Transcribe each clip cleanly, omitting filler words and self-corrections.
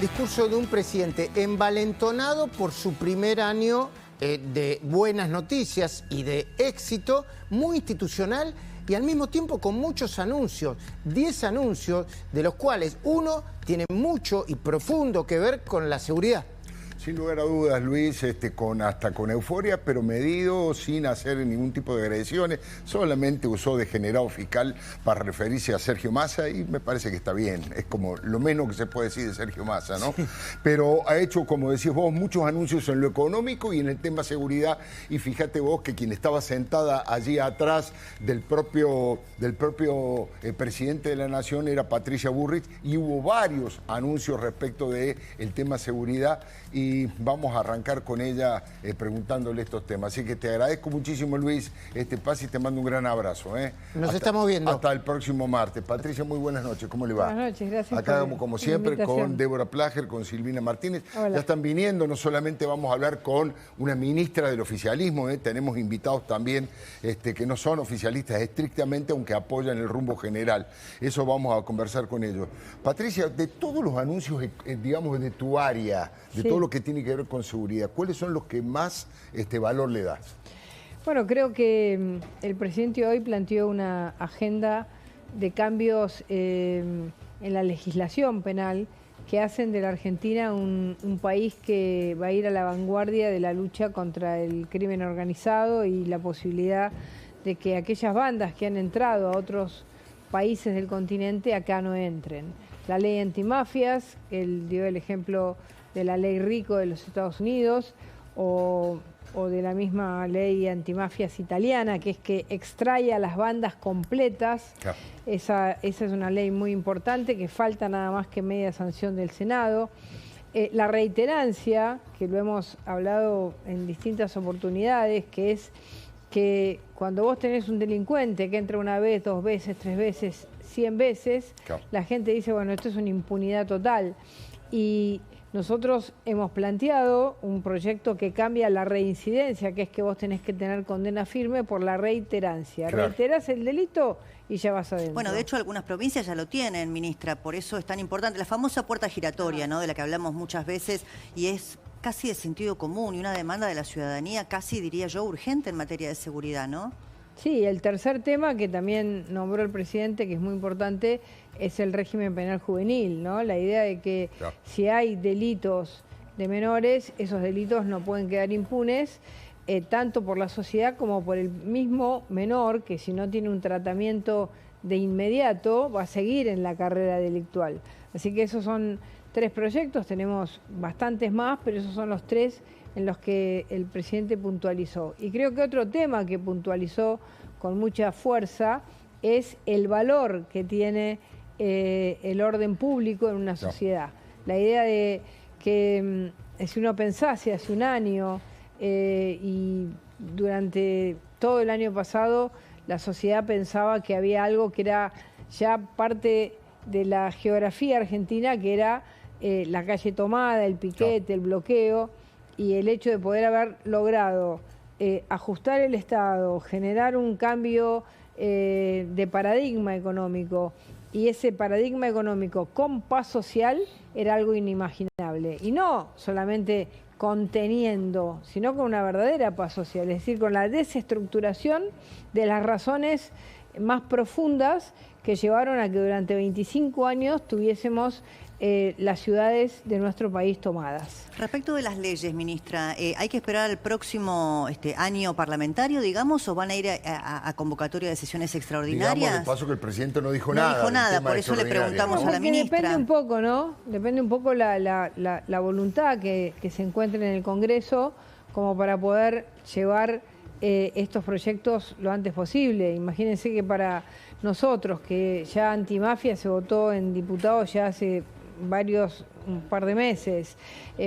el discurso de un presidente envalentonado por su primer año de buenas noticias y de éxito, muy institucional y al mismo tiempo con muchos anuncios, 10 anuncios, de los cuales uno tiene mucho y profundo que ver con la seguridad. Sin lugar a dudas, Luis, hasta con euforia, pero medido, sin hacer ningún tipo de agresiones. Solamente usó degenerado fiscal para referirse a Sergio Massa y me parece que está bien. Es como lo menos que se puede decir de Sergio Massa, ¿no? Sí. Pero ha hecho, como decís vos, muchos anuncios en lo económico y en el tema seguridad. Y fíjate vos que quien estaba sentada allí atrás del propio presidente de la Nación era Patricia Bullrich, y hubo varios anuncios respecto del tema seguridad. Y vamos a arrancar con ella preguntándole estos temas. Así que te agradezco muchísimo, Luis, Paz, y te mando un gran abrazo. Nos estamos viendo. Hasta el próximo martes. Patricia, muy buenas noches. ¿Cómo le va? Buenas noches, gracias. Acá, como siempre, con Débora Plager, con Silvina Martínez. Hola. Ya están viniendo. No solamente vamos a hablar con una ministra del oficialismo, tenemos invitados también que no son oficialistas estrictamente, aunque apoyan el rumbo general. Eso vamos a conversar con ellos. Patricia, de todos los anuncios, digamos, de tu área, de todo lo que tiene que ver con seguridad, ¿cuáles son los que más valor le das? Bueno, creo que el presidente hoy planteó una agenda de cambios en la legislación penal que hacen de la Argentina un país que va a ir a la vanguardia de la lucha contra el crimen organizado y la posibilidad de que aquellas bandas que han entrado a otros países del continente acá no entren. La ley antimafias, él dio el ejemplo de la ley RICO de los Estados Unidos o de la misma ley antimafias italiana, que es que extrae a las bandas completas. Claro. Esa es una ley muy importante que falta nada más que media sanción del Senado. La reiterancia, que lo hemos hablado en distintas oportunidades, que es que cuando vos tenés un delincuente que entra una vez, 2 veces, 3 veces, 100 veces, claro, la gente dice, bueno, esto es una impunidad total. Y nosotros hemos planteado un proyecto que cambia la reincidencia, que es que vos tenés que tener condena firme por la reiterancia. Claro. Reiterás el delito y ya vas adentro. Bueno, de hecho algunas provincias ya lo tienen, ministra, por eso es tan importante. La famosa puerta giratoria, ¿no?, de la que hablamos muchas veces, y es casi de sentido común y una demanda de la ciudadanía casi, diría yo, urgente en materia de seguridad, ¿no? Sí, el tercer tema que también nombró el presidente, que es muy importante, es el régimen penal juvenil, ¿no? La idea de que si hay delitos de menores, esos delitos no pueden quedar impunes, tanto por la sociedad como por el mismo menor, que si no tiene un tratamiento de inmediato, va a seguir en la carrera delictual. Así que esos son 3 proyectos, tenemos bastantes más, pero esos son los 3 en los que el presidente puntualizó. Y creo que otro tema que puntualizó con mucha fuerza es el valor que tiene el orden público en una sociedad. La idea de que si uno pensase hace un año y durante todo el año pasado, la sociedad pensaba que había algo que era ya parte de la geografía argentina, que era la calle tomada, el piquete, el bloqueo, y el hecho de poder haber logrado ajustar el Estado, generar un cambio de paradigma económico, y ese paradigma económico con paz social era algo inimaginable. Y no solamente conteniendo, sino con una verdadera paz social, es decir, con la desestructuración de las razones más profundas que llevaron a que durante 25 años tuviésemos las ciudades de nuestro país tomadas. Respecto de las leyes, ministra, ¿hay que esperar al próximo año parlamentario, digamos, o van a ir a convocatoria de sesiones extraordinarias? Digamos, de paso que el presidente no dijo nada. No dijo nada, por eso le preguntamos a la ministra. Depende un poco, ¿no? Depende un poco la voluntad que se encuentre en el Congreso como para poder llevar estos proyectos lo antes posible. Imagínense que para nosotros, que ya antimafia se votó en diputados ya hace un par de meses,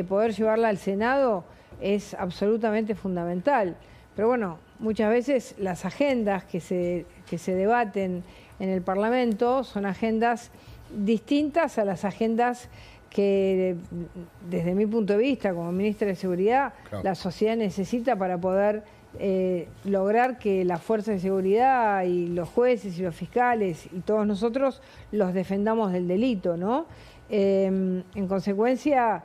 poder llevarla al Senado es absolutamente fundamental. Pero bueno, muchas veces las agendas que se debaten en el Parlamento son agendas distintas a las agendas que, desde mi punto de vista como ministra de Seguridad, claro, la sociedad necesita para poder lograr que las fuerzas de seguridad y los jueces y los fiscales y todos nosotros los defendamos del delito, ¿no? En consecuencia,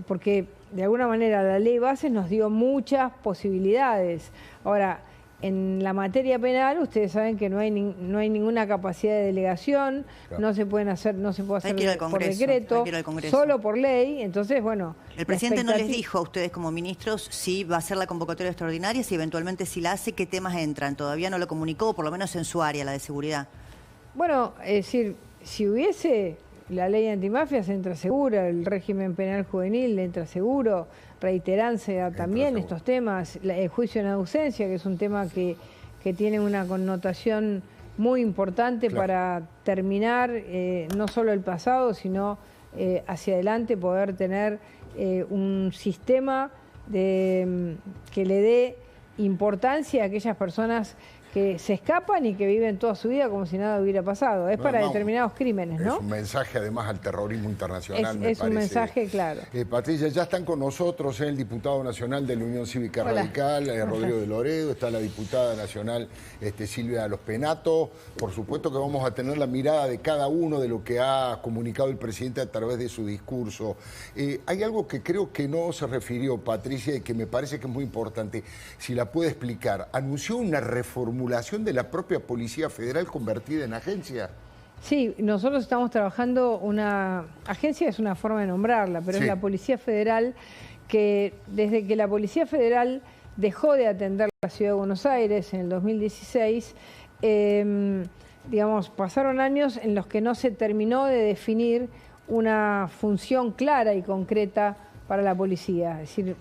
porque de alguna manera la ley base nos dio muchas posibilidades. Ahora, en la materia penal, ustedes saben que no hay ninguna capacidad de delegación, claro. no se puede hacer por decreto, Congreso. solo por ley. Entonces, bueno, el presidente no les dijo a ustedes como ministros si va a hacer la convocatoria extraordinaria, si eventualmente si la hace, qué temas entran. Todavía no lo comunicó, por lo menos en su área, la de seguridad. Bueno, es decir, si hubiese la ley antimafia, se entra segura, el régimen penal juvenil entra seguro, reiterancia también estos temas, el juicio en ausencia, que es un tema que tiene una connotación muy importante para terminar no solo el pasado, sino hacia adelante poder tener un sistema que le dé importancia a aquellas personas que se escapan y que viven toda su vida como si nada hubiera pasado. Es para determinados crímenes, ¿no? Es un mensaje además al terrorismo internacional, me parece. Es un mensaje claro. Patricia, ya están con nosotros el diputado nacional de la Unión Cívica Radical, Rodrigo de Loredo, está la diputada nacional Silvia Los Penato. Por supuesto que vamos a tener la mirada de cada uno de lo que ha comunicado el presidente a través de su discurso. Hay algo que creo que no se refirió, Patricia, y que me parece que es muy importante. Si la puede explicar, anunció una reformulación de la propia Policía Federal convertida en agencia. Sí, nosotros estamos trabajando agencia es una forma de nombrarla, pero es la Policía Federal que desde que la Policía Federal dejó de atender la Ciudad de Buenos Aires en el 2016, digamos, pasaron años en los que no se terminó de definir una función clara y concreta para la policía. Es decir,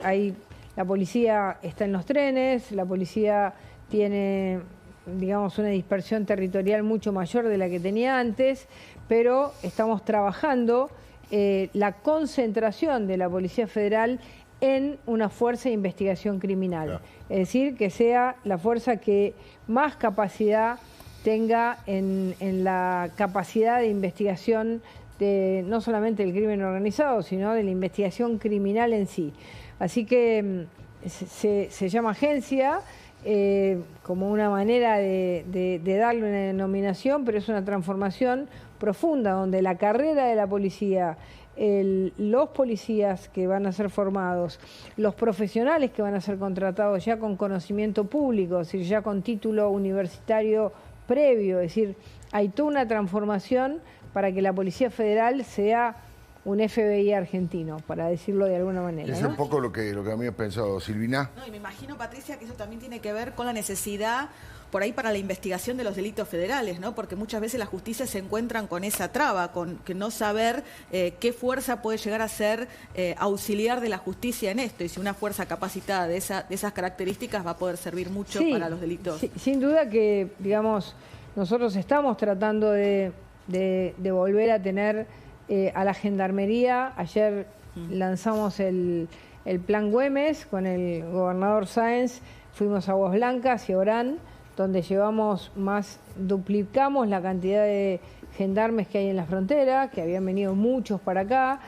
la policía está en los trenes, la policía tiene, digamos, una dispersión territorial mucho mayor de la que tenía antes, pero estamos trabajando la concentración de la Policía Federal en una fuerza de investigación criminal. Claro. Es decir, que sea la fuerza que más capacidad tenga en la capacidad de investigación de no solamente del crimen organizado, sino de la investigación criminal en sí. Así que se llama agencia, como una manera de darle una denominación, pero es una transformación profunda, donde la carrera de la policía, los policías que van a ser formados, los profesionales que van a ser contratados ya con conocimiento público, es decir, ya con título universitario previo, es decir, hay toda una transformación para que la Policía Federal sea un FBI argentino, para decirlo de alguna manera. Es un poco lo que a mí he pensado, Silvina. No, y me imagino, Patricia, que eso también tiene que ver con la necesidad por ahí para la investigación de los delitos federales, ¿no? Porque muchas veces la justicia se encuentran con esa traba, con que no saber qué fuerza puede llegar a ser auxiliar de la justicia en esto, y si una fuerza capacitada de esas características va a poder servir mucho para los delitos. Sí, sin duda que, digamos, nosotros estamos tratando de volver a tener a la Gendarmería. Ayer lanzamos el plan Güemes con el gobernador Sáenz, fuimos a Aguas Blancas y a Orán, donde duplicamos la cantidad de gendarmes que hay en la frontera, que habían venido muchos para acá.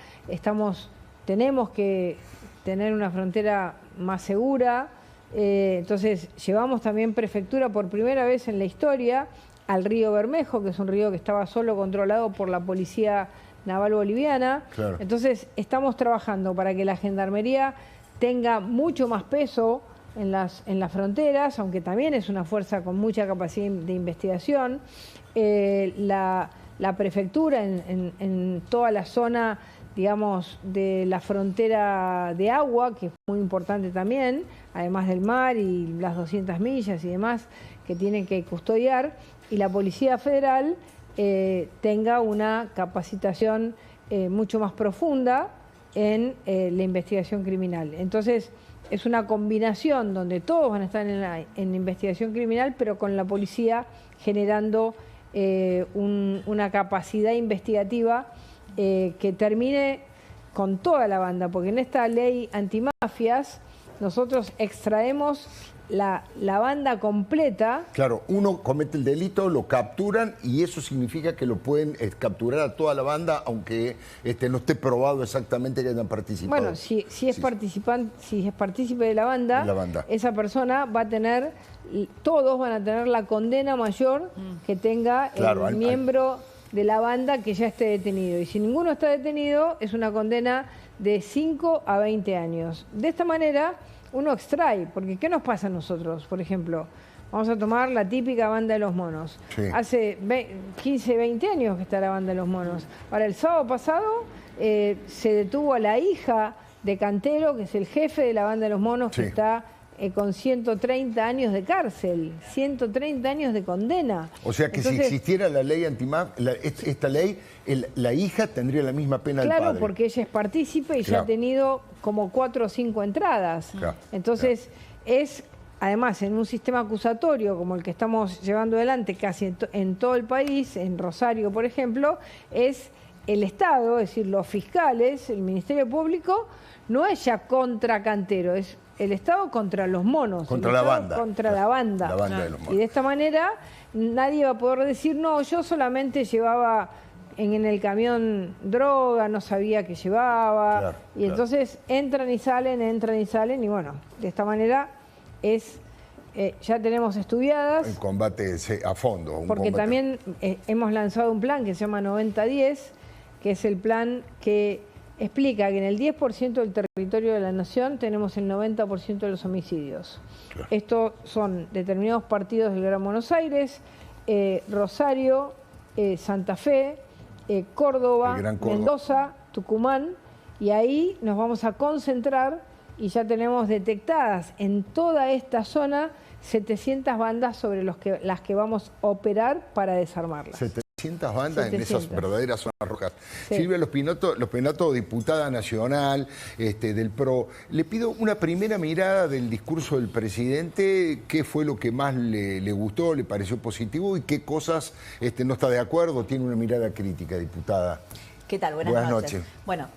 Tenemos que tener una frontera más segura, entonces llevamos también prefectura por primera vez en la historia al río Bermejo, que es un río que estaba solo controlado por la Policía Naval Boliviana. Claro. Entonces estamos trabajando para que la Gendarmería tenga mucho más peso en las fronteras, aunque también es una fuerza con mucha capacidad de investigación. La prefectura en toda la zona, digamos, de la frontera de agua, que es muy importante también, además del mar y las 200 millas y demás que tienen que custodiar, y la Policía Federal tenga una capacitación mucho más profunda en la investigación criminal. Entonces, es una combinación donde todos van a estar en investigación criminal, pero con la policía generando una capacidad investigativa que termine con toda la banda, porque en esta ley antimafias nosotros extraemos la banda completa. Claro, uno comete el delito, lo capturan y eso significa que lo pueden capturar a toda la banda, aunque no esté probado exactamente que hayan participado. Bueno, si es partícipe de la banda, esa persona va a tener, todos van a tener la condena mayor que tenga el miembro de la banda que ya esté detenido. Y si ninguno está detenido, es una condena de 5 a 20 años. De esta manera, uno extrae, porque ¿qué nos pasa a nosotros? Por ejemplo, vamos a tomar la típica banda de los monos. Sí. Hace 15, 20 años que está la banda de los monos. Ahora, el sábado pasado se detuvo a la hija de Cantero, que es el jefe de la banda de los monos, que está con 130 años de cárcel, 130 años de condena. O sea que entonces, si existiera la ley esta ley, la hija tendría la misma pena del padre. Claro, porque ella es partícipe y ya ha tenido como 4 o 5 entradas. Entonces, es, además, en un sistema acusatorio como el que estamos llevando adelante casi en todo el país, en Rosario, por ejemplo, es el Estado, es decir, los fiscales, el Ministerio Público, no es ya contra Cantero, es el Estado contra los monos. Contra la banda. Contra la banda. La banda de los monos. Y de esta manera nadie va a poder decir, no, yo solamente llevaba en el camión droga, no sabía que llevaba. Y entonces entran y salen, y bueno, de esta manera es... ya tenemos estudiadas. El combate a fondo. Porque también hemos lanzado un plan que se llama 90-10, que es el plan que explica que en el 10% del territorio de la nación tenemos el 90% de los homicidios. Estos son determinados partidos del Gran Buenos Aires, Rosario, Santa Fe, Córdoba, Mendoza, Tucumán, y ahí nos vamos a concentrar y ya tenemos detectadas en toda esta zona 700 bandas sobre las que vamos a operar para desarmarlas. 700 bandas 700. En esas verdaderas zonas rojas. Silvia Los Penato, diputada nacional del PRO. Le pido una primera mirada del discurso del presidente. ¿Qué fue lo que más le gustó, le pareció positivo y qué cosas no está de acuerdo? Tiene una mirada crítica, diputada. ¿Qué tal? Buenas noches. Bueno,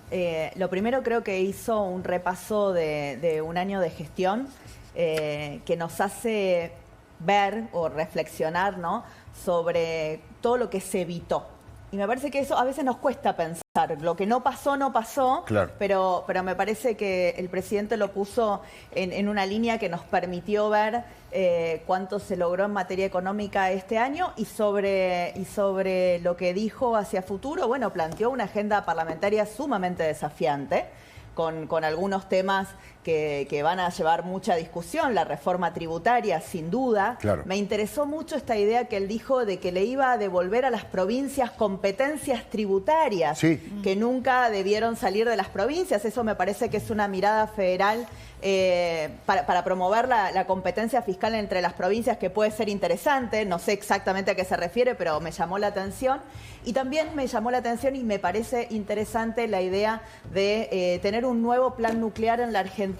lo primero creo que hizo un repaso de un año de gestión que nos hace ver o reflexionar, ¿no?, sobre todo lo que se evitó. Y me parece que eso a veces nos cuesta pensar. Lo que no pasó, no pasó, pero me parece que el presidente lo puso en una línea que nos permitió ver cuánto se logró en materia económica este año y sobre lo que dijo hacia futuro. Bueno, planteó una agenda parlamentaria sumamente desafiante, con algunos temas que van a llevar mucha discusión, la reforma tributaria, sin duda. Me interesó mucho esta idea que él dijo de que le iba a devolver a las provincias competencias tributarias, que nunca debieron salir de las provincias. Eso me parece que es una mirada federal para promover la competencia fiscal entre las provincias, que puede ser interesante. No sé exactamente a qué se refiere, pero me llamó la atención. Y también me llamó la atención y me parece interesante la idea de tener un nuevo plan nuclear en la Argentina,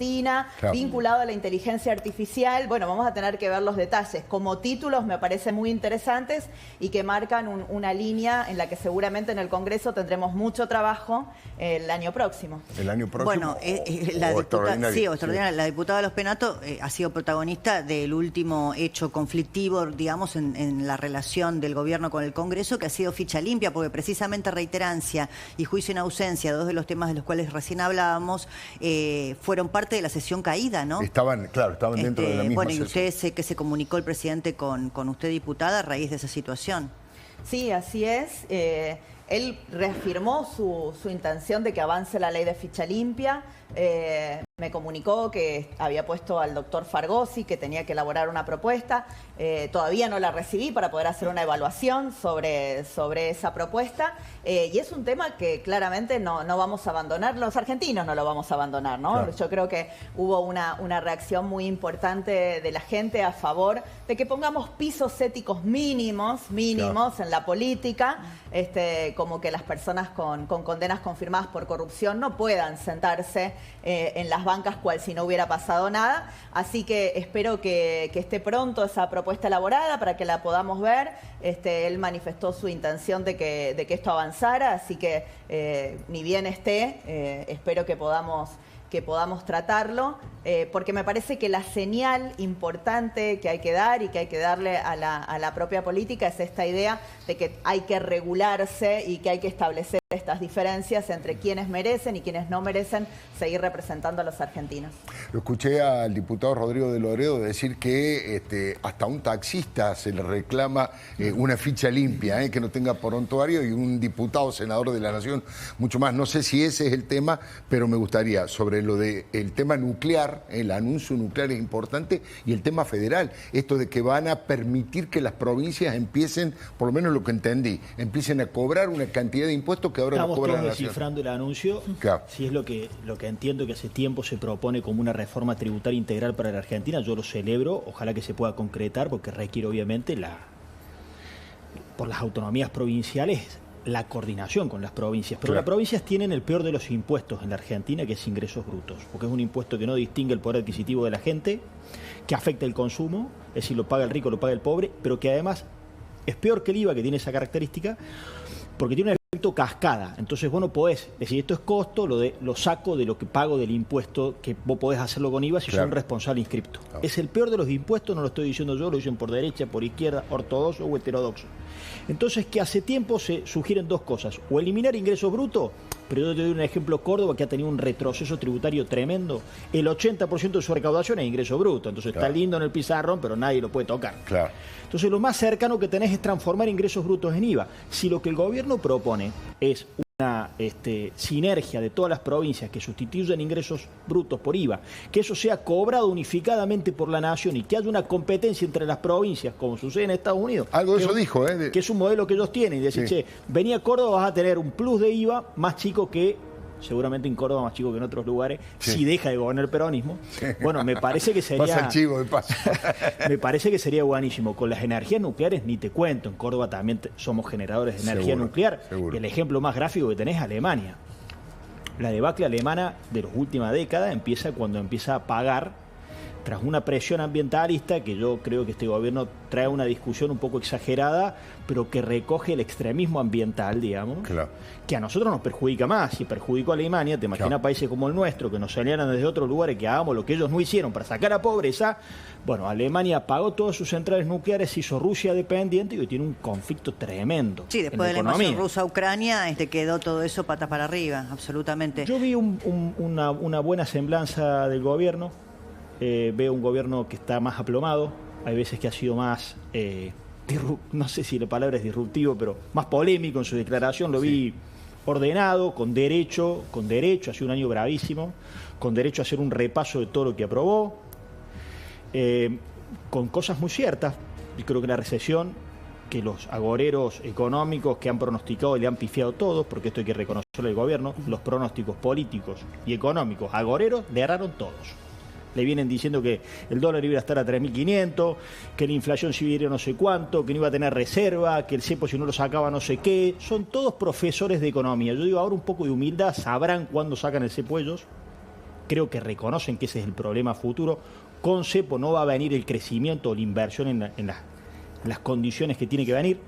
vinculado a la inteligencia artificial. Bueno, vamos a tener que ver los detalles. Como títulos me parecen muy interesantes y que marcan una línea en la que seguramente en el Congreso tendremos mucho trabajo el año próximo. ¿El año próximo? Bueno, la diputada Los Penato ha sido protagonista del último hecho conflictivo, digamos, en la relación del gobierno con el Congreso, que ha sido ficha limpia, porque precisamente reiterancia y juicio en ausencia, dos de los temas de los cuales recién hablábamos, fueron parte de la sesión caída, ¿no? Estaban dentro de la misma Bueno, y sesión. usted sé que se comunicó el presidente con usted, diputada, a raíz de esa situación. Sí, así es. Él reafirmó su intención de que avance la ley de ficha limpia. Me comunicó que había puesto al doctor Fargosi, que tenía que elaborar una propuesta. Todavía no la recibí para poder hacer una evaluación sobre esa propuesta. Y es un tema que claramente no vamos a abandonar. Los argentinos no lo vamos a abandonar, ¿no? Yo creo que hubo una reacción muy importante de la gente a favor de que pongamos pisos éticos mínimos en la política, como que las personas con condenas confirmadas por corrupción no puedan sentarse en las bancas cual si no hubiera pasado nada. Así que espero que esté pronto esa propuesta elaborada para que la podamos ver. Él manifestó su intención de que esto avanzara, así que ni bien esté, espero que podamos tratarlo, porque me parece que la señal importante que hay que dar y que hay que darle a la propia política es esta idea de que hay que regularse y que hay que establecer estas diferencias entre quienes merecen y quienes no merecen seguir representando a los argentinos. Lo escuché al diputado Rodrigo de Loredo decir que hasta a un taxista se le reclama una ficha limpia, que no tenga prontuario, y un diputado senador de la Nación mucho más. No sé si ese es el tema, pero me gustaría, sobre lo del tema nuclear, el anuncio nuclear es importante, y el tema federal, esto de que van a permitir que las provincias empiecen, por lo menos lo que entendí, empiecen a cobrar una cantidad de impuestos que ahora estamos no cobran todos la Nación. descifrando el anuncio, claro. Si es lo que entiendo que hace tiempo se propone como una reforma tributaria integral para la Argentina. Yo lo celebro, ojalá que se pueda concretar, porque requiere obviamente por las autonomías provinciales la coordinación con las provincias, pero las provincias tienen el peor de los impuestos en la Argentina, que es ingresos brutos, porque es un impuesto que no distingue el poder adquisitivo de la gente, que afecta el consumo, es decir, lo paga el rico, lo paga el pobre, pero que además es peor que el IVA, que tiene esa característica, porque tiene un efecto cascada. Entonces vos no podés decir esto es costo, lo saco de lo que pago del impuesto, que vos podés hacerlo con IVA si sos un responsable inscripto. Es el peor de los impuestos, no lo estoy diciendo yo, lo dicen por derecha, por izquierda, ortodoxo o heterodoxo. Entonces, que hace tiempo se sugieren dos cosas: o eliminar ingresos brutos, pero yo te doy un ejemplo: Córdoba, que ha tenido un retroceso tributario tremendo, el 80% de su recaudación es ingreso bruto, entonces está lindo en el pizarrón, pero nadie lo puede tocar. Entonces, lo más cercano que tenés es transformar ingresos brutos en IVA. Si lo que el gobierno propone es una sinergia de todas las provincias que sustituyan ingresos brutos por IVA, que eso sea cobrado unificadamente por la Nación y que haya una competencia entre las provincias, como sucede en Estados Unidos. Algo de eso dijo, que es un modelo que ellos tienen. Y decir, che, vení a Córdoba, vas a tener un plus de IVA más chico que, seguramente en Córdoba más chico que en otros lugares, si deja de gobernar el peronismo. Bueno, me parece que sería... Pasa el chivo de paso. Me parece que sería buenísimo. Con las energías nucleares ni te cuento. En Córdoba también somos generadores de energía nuclear. Y el ejemplo más gráfico que tenés es Alemania. La debacle alemana de las últimas décadas empieza cuando empieza a pagar, tras una presión ambientalista, que yo creo que este gobierno trae una discusión un poco exagerada, pero que recoge el extremismo ambiental, digamos, que a nosotros nos perjudica más. Si perjudicó a Alemania, te imaginas países como el nuestro, que nos salieran desde otros lugares, que hagamos lo que ellos no hicieron para sacar a pobreza. Bueno, Alemania pagó todas sus centrales nucleares, hizo Rusia dependiente y hoy tiene un conflicto tremendo. Sí, después de la invasión rusa a Ucrania, quedó todo eso patas para arriba, absolutamente. Yo vi una buena semblanza del gobierno. Veo un gobierno que está más aplomado, hay veces que ha sido más, no sé si la palabra es disruptivo, pero más polémico en su declaración. Lo vi ordenado, con derecho, ha sido un año bravísimo, con derecho a hacer un repaso de todo lo que aprobó, con cosas muy ciertas. Yo creo que la recesión, que los agoreros económicos que han pronosticado y le han pifiado todos, porque esto hay que reconocerlo al gobierno, los pronósticos políticos y económicos agoreros le erraron todos. Le vienen diciendo que el dólar iba a estar a 3.500, que la inflación se iba a no sé cuánto, que no iba a tener reserva, que el cepo si no lo sacaba no sé qué. Son todos profesores de economía. Yo digo, ahora un poco de humildad, sabrán cuándo sacan el cepo ellos. Creo que reconocen que ese es el problema futuro. Con cepo no va a venir el crecimiento o la inversión en las condiciones que tiene que venir.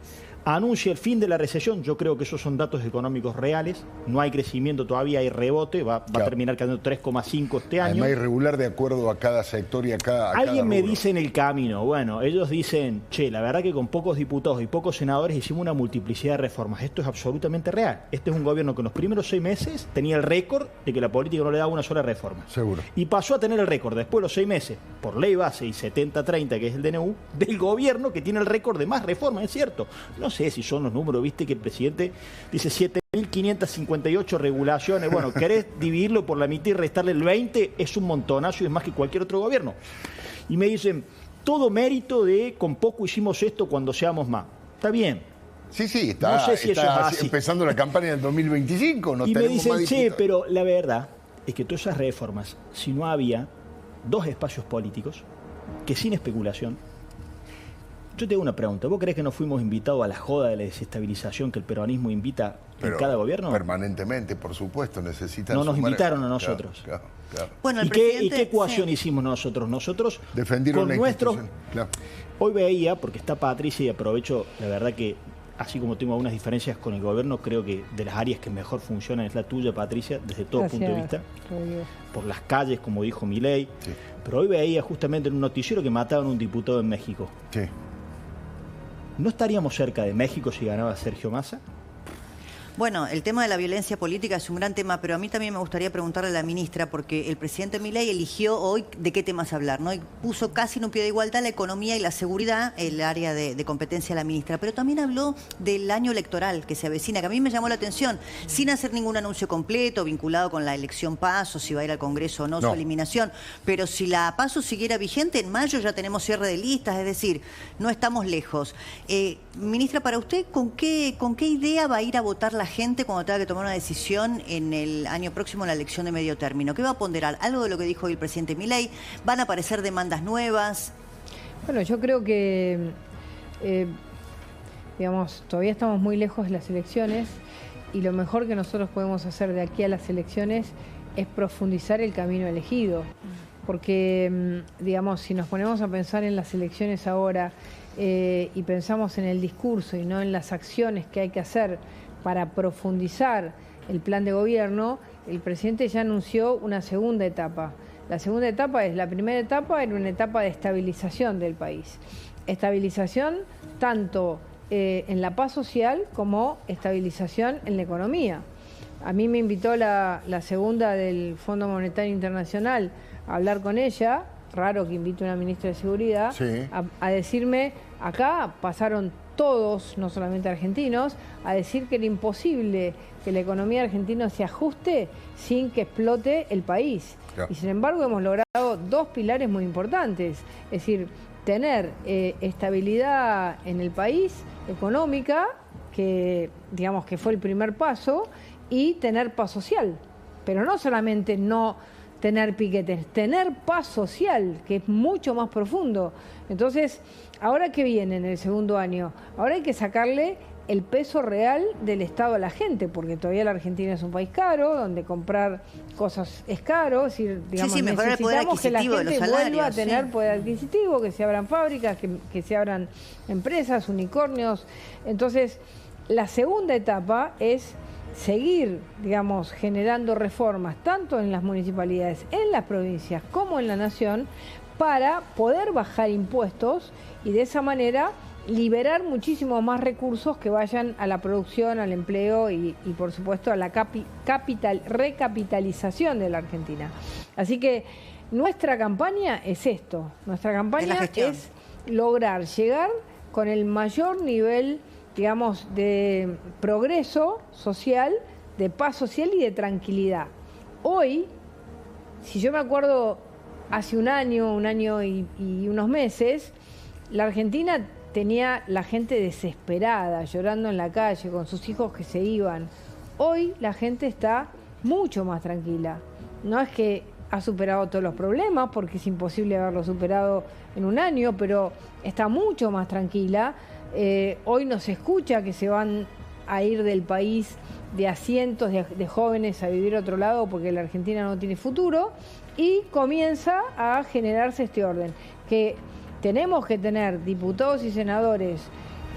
Anuncia el fin de la recesión, yo creo que esos son datos económicos reales, no hay crecimiento todavía, hay rebote, va a terminar quedando 3,5 este año. Además irregular de acuerdo a cada sector y a cada Alguien me rubro. dice en el camino, bueno, ellos dicen, che, la verdad que con pocos diputados y pocos senadores hicimos una multiplicidad de reformas. Esto es absolutamente real. Este es un gobierno que en los primeros 6 meses tenía el récord de que la política no le daba una sola reforma. Seguro. Y pasó a tener el récord después de los 6 meses, por ley base y 70-30, que es el DNU, del gobierno que tiene el récord de más reformas, es cierto. No sé si son los números, viste que el presidente dice 7.558 regulaciones. Bueno, querés dividirlo por la mitad y restarle el 20, es un montonazo y es más que cualquier otro gobierno. Y me dicen, todo mérito de con poco hicimos esto cuando seamos más. Está bien. Sí, está, no sé si está eso es así. Empezando la campaña del 2025. No y me dicen, más che, pero la verdad es que todas esas reformas, si no había 2 espacios políticos que sin especulación. Yo te hago una pregunta. ¿Vos creés que nos fuimos invitados a la joda de la desestabilización que el peronismo invita en cada gobierno? Permanentemente, por supuesto, necesitan. No nos invitaron a nosotros. Claro. Bueno, ¿Y qué ecuación hicimos nosotros? Nosotros defendieron con la nuestros. Claro. Hoy veía, porque está Patricia y aprovecho, la verdad que así como tengo algunas diferencias con el gobierno, creo que de las áreas que mejor funcionan es la tuya, Patricia, desde todo punto de vista. Por las calles, como dijo Milei. Sí. Pero hoy veía justamente en un noticiero que mataban a un diputado en México. Sí. ¿No estaríamos cerca de México si ganaba Sergio Massa? Bueno, el tema de la violencia política es un gran tema, pero a mí también me gustaría preguntarle a la ministra, porque el presidente Milei eligió hoy de qué temas hablar, ¿no? Y puso casi en un pie de igualdad la economía y la seguridad, el área de competencia de la ministra, pero también habló del año electoral que se avecina, que a mí me llamó la atención, sin hacer ningún anuncio completo vinculado con la elección PASO, si va a ir al Congreso o no, su eliminación, pero si la PASO siguiera vigente, en mayo ya tenemos cierre de listas, es decir, no estamos lejos. Ministra, para usted, ¿con qué idea va a ir a votar la gente cuando tenga que tomar una decisión en el año próximo en la elección de medio término? ¿Qué va a ponderar? ¿Algo de lo que dijo hoy el presidente Milei? ¿Van a aparecer demandas nuevas? Bueno, yo creo que, digamos, todavía estamos muy lejos de las elecciones y lo mejor que nosotros podemos hacer de aquí a las elecciones es profundizar el camino elegido. Porque, digamos, si nos ponemos a pensar en las elecciones ahora y pensamos en el discurso y no en las acciones que hay que hacer para profundizar el plan de gobierno, el presidente ya anunció una segunda etapa. La segunda etapa la primera etapa era una etapa de estabilización del país. Estabilización tanto en la paz social como estabilización en la economía. A mí me invitó la segunda del Fondo Monetario Internacional a hablar con ella, raro que invite a una ministra de Seguridad, sí, a decirme, acá pasaron todos, no solamente argentinos, a decir que era imposible que la economía argentina se ajuste sin que explote el país. Claro. Y sin embargo hemos logrado dos pilares muy importantes, es decir, tener estabilidad en el país económica, que digamos que fue el primer paso, y tener paz social, pero no solamente no tener piquetes, tener paz social, que es mucho más profundo. Entonces, ¿ahora qué viene en el segundo año? Ahora hay que sacarle el peso real del Estado a la gente, porque todavía la Argentina es un país caro, donde comprar cosas es caro, es decir, digamos, necesitamos que la gente vuelva a tener poder adquisitivo, que se abran fábricas, que se abran empresas, unicornios. Entonces, la segunda etapa es seguir, digamos, generando reformas tanto en las municipalidades, en las provincias como en la nación, para poder bajar impuestos y de esa manera liberar muchísimos más recursos que vayan a la producción, al empleo y por supuesto a la recapitalización de la Argentina. Así que nuestra campaña es esto, nuestra campaña es lograr llegar con el mayor nivel, digamos, de progreso social, de paz social y de tranquilidad. Hoy, si yo me acuerdo hace un año y unos meses, la Argentina tenía la gente desesperada, llorando en la calle, con sus hijos que se iban. Hoy la gente está mucho más tranquila. No es que ha superado todos los problemas, porque es imposible haberlo superado en un año, pero está mucho más tranquila. Hoy no se escucha que se van a ir del país de a cientos de jóvenes a vivir a otro lado porque la Argentina no tiene futuro, y comienza a generarse este orden, que tenemos que tener diputados y senadores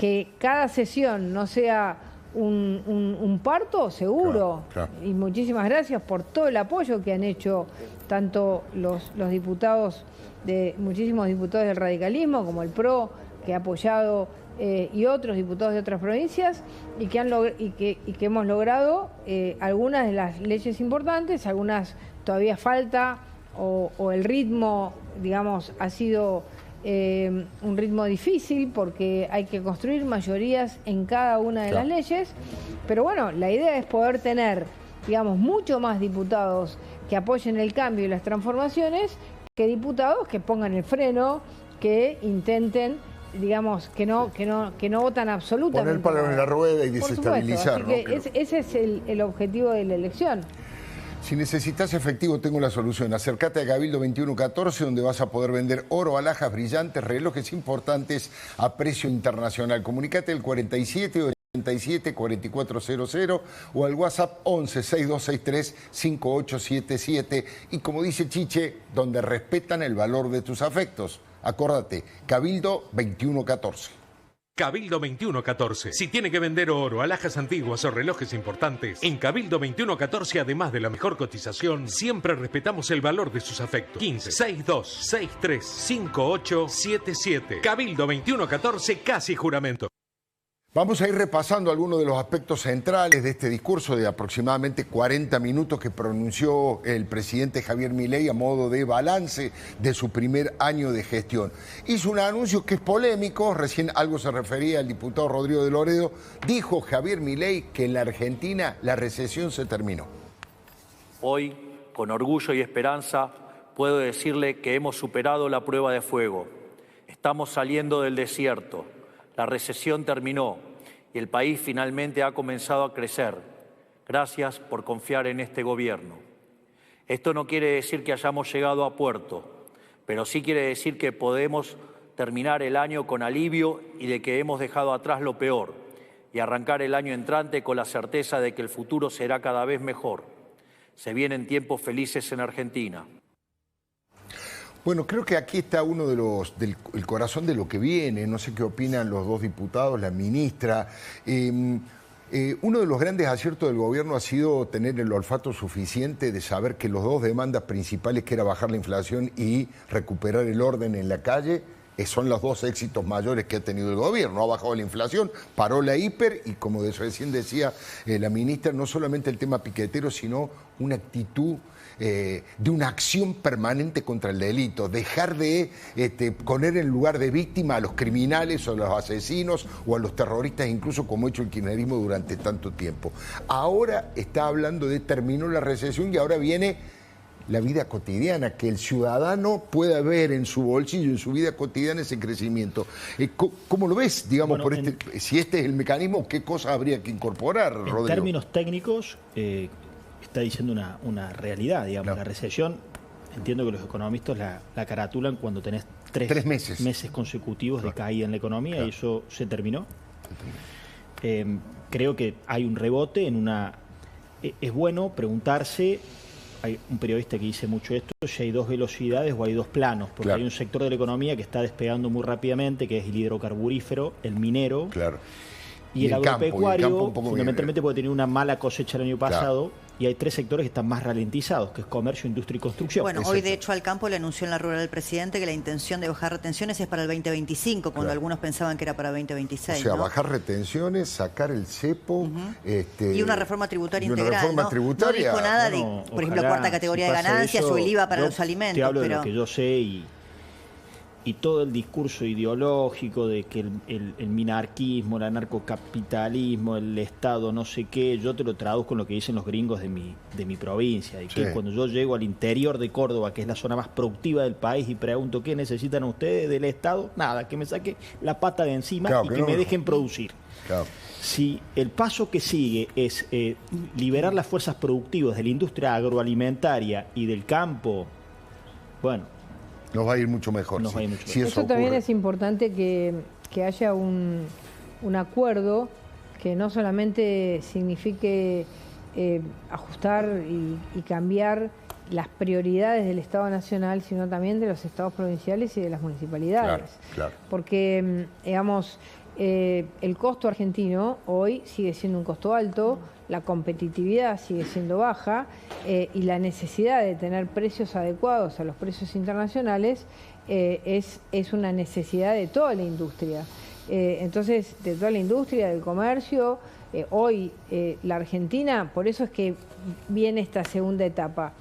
que cada sesión no sea un parto, seguro. Claro. Y muchísimas gracias por todo el apoyo que han hecho tanto los diputados, muchísimos diputados del radicalismo, como el PRO, que ha apoyado, y otros diputados de otras provincias, y que hemos logrado algunas de las leyes importantes, algunas todavía falta, o el ritmo, digamos, ha sido un ritmo difícil porque hay que construir mayorías en cada una de las leyes, pero bueno, la idea es poder tener, digamos, mucho más diputados que apoyen el cambio y las transformaciones que diputados que pongan el freno, que intenten, digamos, que no votan absolutamente. Poner palos en la rueda y desestabilizar. Así que ese es el objetivo de la elección. Si necesitas efectivo, tengo la solución. Acércate a Cabildo 2114, donde vas a poder vender oro, alhajas brillantes, relojes importantes a precio internacional. Comunicate al 47 87 4400 o al WhatsApp 11 6263 5877. Y como dice Chiche, donde respetan el valor de tus afectos. Acórdate, Cabildo 2114. Cabildo 2114. Si tiene que vender oro, alhajas antiguas o relojes importantes, en Cabildo 2114, además de la mejor cotización, siempre respetamos el valor de sus afectos. 15 62 63 5877. Cabildo 2114, casi juramento. Vamos a ir repasando algunos de los aspectos centrales de este discurso de aproximadamente 40 minutos que pronunció el presidente Javier Milei a modo de balance de su primer año de gestión. Hizo un anuncio que es polémico, recién algo se refería al diputado Rodrigo de Loredo. Dijo Javier Milei que en la Argentina la recesión se terminó. Hoy, con orgullo y esperanza, puedo decirle que hemos superado la prueba de fuego. Estamos saliendo del desierto. La recesión terminó y el país finalmente ha comenzado a crecer. Gracias por confiar en este gobierno. Esto no quiere decir que hayamos llegado a puerto, pero sí quiere decir que podemos terminar el año con alivio y de que hemos dejado atrás lo peor y arrancar el año entrante con la certeza de que el futuro será cada vez mejor. Se vienen tiempos felices en Argentina. Bueno, creo que aquí está uno de el corazón de lo que viene. No sé qué opinan los dos diputados, la ministra. Uno de los grandes aciertos del gobierno ha sido tener el olfato suficiente de saber que los dos demandas principales, que era bajar la inflación y recuperar el orden en la calle, son los dos éxitos mayores que ha tenido el gobierno. Ha bajado la inflación, paró la hiper y, como recién decía la ministra, no solamente el tema piquetero, sino una actitud de una acción permanente contra el delito, dejar de poner en lugar de víctima a los criminales o a los asesinos o a los terroristas, incluso como ha hecho el kirchnerismo durante tanto tiempo. Ahora está hablando de terminó la recesión y ahora viene la vida cotidiana, que el ciudadano pueda ver en su bolsillo, en su vida cotidiana, ese crecimiento. ¿Cómo lo ves, digamos, bueno, si este es el mecanismo, qué cosas habría que incorporar, Rodrigo? En términos técnicos, está diciendo una realidad, digamos. Claro. La recesión, entiendo que los economistas la caratulan cuando tenés tres meses consecutivos de caída en la economía, y eso se terminó. Creo que hay un rebote en una... Es bueno preguntarse, hay un periodista que dice mucho esto, si hay dos velocidades o hay dos planos, porque hay un sector de la economía que está despegando muy rápidamente, que es el hidrocarburífero, el minero, y el agropecuario, fundamentalmente porque tenía una mala cosecha el año pasado, y hay tres sectores que están más ralentizados, que es comercio, industria y construcción. Bueno, hoy de hecho al campo le anunció en la rural el presidente que la intención de bajar retenciones es para el 2025, cuando algunos pensaban que era para 2026. O sea, bajar retenciones, sacar el cepo... y una reforma tributaria integral, una reforma tributaria. No dijo nada de, por ejemplo, cuarta categoría de ganancias o el IVA para los alimentos. Te hablo de lo que yo sé y todo el discurso ideológico de que el minarquismo, el anarcocapitalismo, el Estado, no sé qué, yo te lo traduzco con lo que dicen los gringos de mi provincia. Y que cuando yo llego al interior de Córdoba, que es la zona más productiva del país, y pregunto qué necesitan ustedes del Estado, nada, que me saque la pata de encima y que me dejen producir. Si el paso que sigue es liberar las fuerzas productivas de la industria agroalimentaria y del campo, bueno, nos va a ir mucho mejor. Si eso también es importante que haya un acuerdo que no solamente signifique ajustar y cambiar las prioridades del Estado Nacional, sino también de los estados provinciales y de las municipalidades. Porque, digamos, el costo argentino hoy sigue siendo un costo alto, la competitividad sigue siendo baja y la necesidad de tener precios adecuados a los precios internacionales es una necesidad de toda la industria. Entonces, de toda la industria, del comercio, hoy la Argentina, por eso es que viene esta segunda etapa.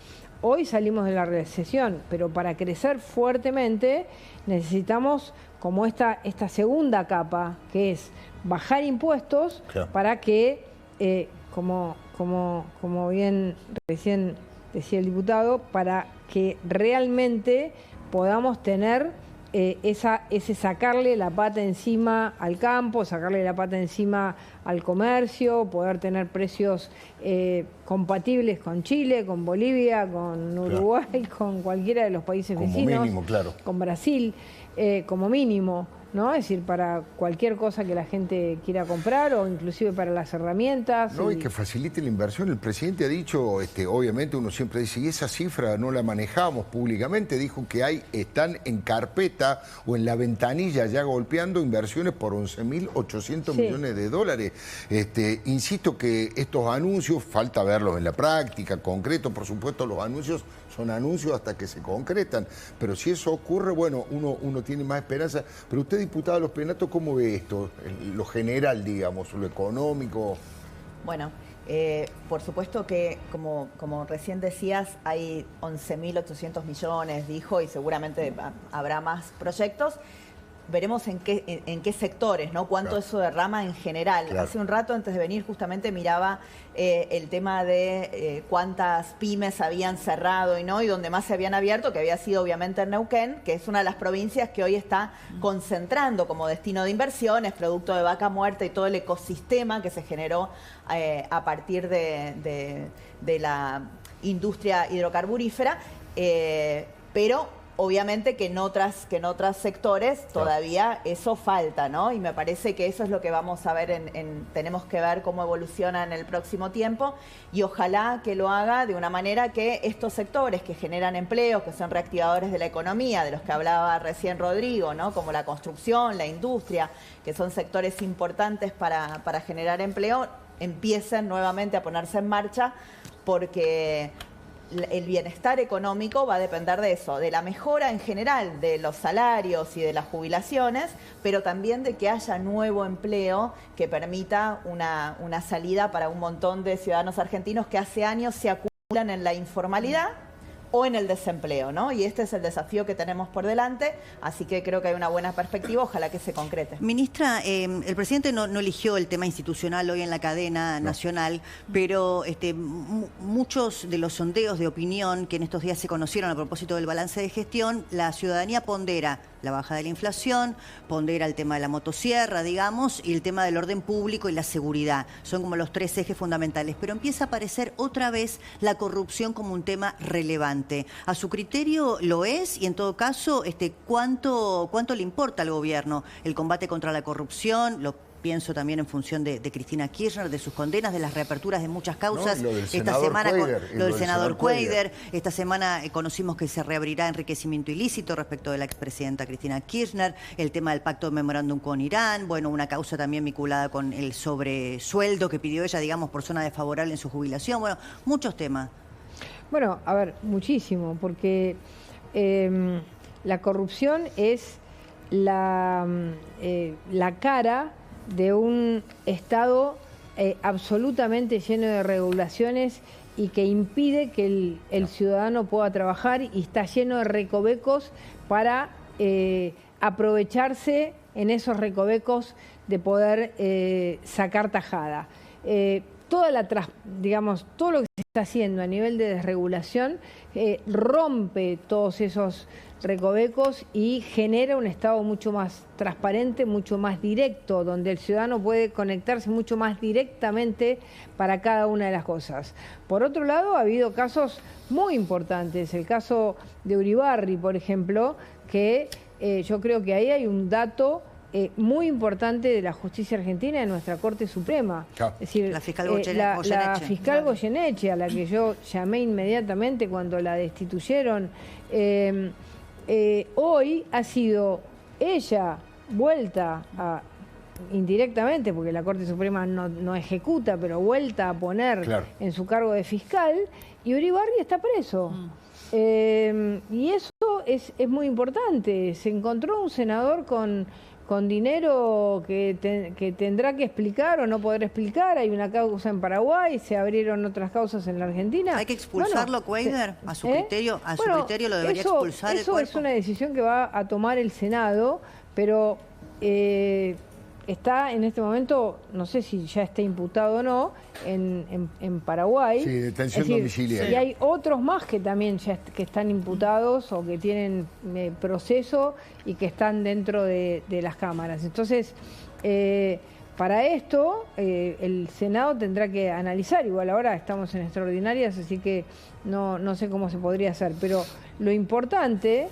Hoy salimos de la recesión, pero para crecer fuertemente necesitamos como esta segunda capa, que es bajar impuestos para que, como bien recién decía el diputado, para que realmente podamos tener ese sacarle la pata encima al campo, sacarle la pata encima al comercio, poder tener precios compatibles con Chile, con Bolivia, con Uruguay, con cualquiera de los países vecinos, mínimo, con Brasil, como mínimo, ¿no? Es decir, para cualquier cosa que la gente quiera comprar o inclusive para las herramientas. No, y que facilite la inversión. El presidente ha dicho, obviamente uno siempre dice, y esa cifra no la manejamos públicamente, dijo que están en carpeta o en la ventanilla ya golpeando inversiones por 11.800 millones de dólares. Insisto que estos anuncios, falta verlos en la práctica, concreto, por supuesto los anuncios son anuncios hasta que se concretan, pero si eso ocurre, bueno, uno tiene más esperanza. Pero usted diputada Los Penatos, ¿cómo ve esto? Lo general, digamos, lo económico. Bueno, por supuesto que, como recién decías, hay 11.800 millones, dijo, y seguramente habrá más proyectos. Veremos en qué sectores, ¿no? Cuánto eso derrama en general. Claro. Hace un rato, antes de venir, justamente miraba el tema de cuántas pymes habían cerrado y donde más se habían abierto, que había sido obviamente en Neuquén, que es una de las provincias que hoy está concentrando como destino de inversiones, producto de Vaca Muerta y todo el ecosistema que se generó a partir de la industria hidrocarburífera, pero obviamente que en otros sectores todavía eso falta, ¿no? Y me parece que eso es lo que vamos a ver, tenemos que ver cómo evoluciona en el próximo tiempo y ojalá que lo haga de una manera que estos sectores que generan empleos, que son reactivadores de la economía, de los que hablaba recién Rodrigo, ¿no? Como la construcción, la industria, que son sectores importantes para generar empleo, empiecen nuevamente a ponerse en marcha, porque el bienestar económico va a depender de eso, de la mejora en general de los salarios y de las jubilaciones, pero también de que haya nuevo empleo que permita una salida para un montón de ciudadanos argentinos que hace años se acumulan en la informalidad o en el desempleo, ¿no? Y este es el desafío que tenemos por delante, así que creo que hay una buena perspectiva, ojalá que se concrete. Ministra, el presidente no eligió el tema institucional hoy en la cadena nacional, pero muchos de los sondeos de opinión que en estos días se conocieron a propósito del balance de gestión, la ciudadanía pondera la baja de la inflación, pondera el tema de la motosierra, digamos, y el tema del orden público y la seguridad. Son como los tres ejes fundamentales, pero empieza a aparecer otra vez la corrupción como un tema relevante. ¿A su criterio lo es? Y en todo caso, ¿cuánto le importa al gobierno el combate contra la corrupción? Lo pienso también en función de Cristina Kirchner, de sus condenas, de las reaperturas de muchas causas. Esta semana lo del senador Cuéllar. Esta semana conocimos que se reabrirá enriquecimiento ilícito respecto de la expresidenta Cristina Kirchner, el tema del pacto de memorándum con Irán, bueno, una causa también vinculada con el sobresueldo que pidió ella, digamos, por zona desfavorable en su jubilación. Bueno, muchos temas. Bueno, a ver, muchísimo, porque la corrupción es la cara de un Estado absolutamente lleno de regulaciones y que impide que el ciudadano pueda trabajar, y está lleno de recovecos para aprovecharse en esos recovecos de poder sacar tajada. Todo lo que se está haciendo a nivel de desregulación rompe todos esos recovecos y genera un Estado mucho más transparente, mucho más directo, donde el ciudadano puede conectarse mucho más directamente para cada una de las cosas. Por otro lado, ha habido casos muy importantes, el caso de Uribarri, por ejemplo, que yo creo que ahí hay un dato muy importante de la justicia argentina, de nuestra Corte Suprema. Es decir, la fiscal Goyeneche. La fiscal Goyeneche, a la que yo llamé inmediatamente cuando la destituyeron, hoy ha sido ella vuelta a, indirectamente, porque la Corte Suprema no ejecuta, pero vuelta a poner en su cargo de fiscal, y Uribarri está preso. Y eso es muy importante. Se encontró un senador con dinero que tendrá que explicar o no podrá explicar. Hay una causa en Paraguay, se abrieron otras causas en la Argentina. ¿Hay que expulsarlo, Cuéllar? ¿A su criterio? ¿A su criterio lo debería expulsar el cuerpo? Eso es una decisión que va a tomar el Senado, pero está en este momento, no sé si ya está imputado o no, en Paraguay. Sí, detención domiciliaria. Y hay otros más que también que están imputados o que tienen proceso y que están dentro de las cámaras. Entonces, para esto, el Senado tendrá que analizar. Igual ahora estamos en extraordinarias, así que no sé cómo se podría hacer. Pero lo importante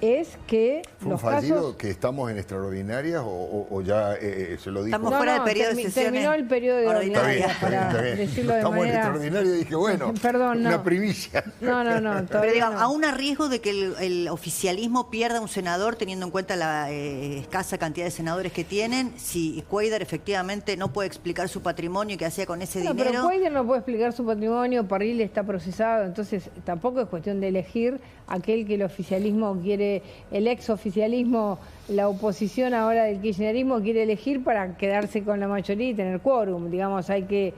es que ¿Fue los un fallido casos que estamos en extraordinarias o ya se lo dijo? Estamos fuera del periodo de sesiones. Terminó el periodo de ordinarias, para decirlo de estamos manera... en extraordinario y dije, bueno, una primicia. No. Pero digamos, aún a riesgo de que el oficialismo pierda un senador, teniendo en cuenta la escasa cantidad de senadores que tienen, si Cuéllar efectivamente no puede explicar su patrimonio y qué hacía con ese dinero... Pero Cuéllar no puede explicar su patrimonio, Parril está procesado, entonces tampoco es cuestión de elegir aquel que el oficialismo quiere que el exoficialismo, la oposición ahora del kirchnerismo quiere elegir para quedarse con la mayoría y tener quórum. Digamos, hay que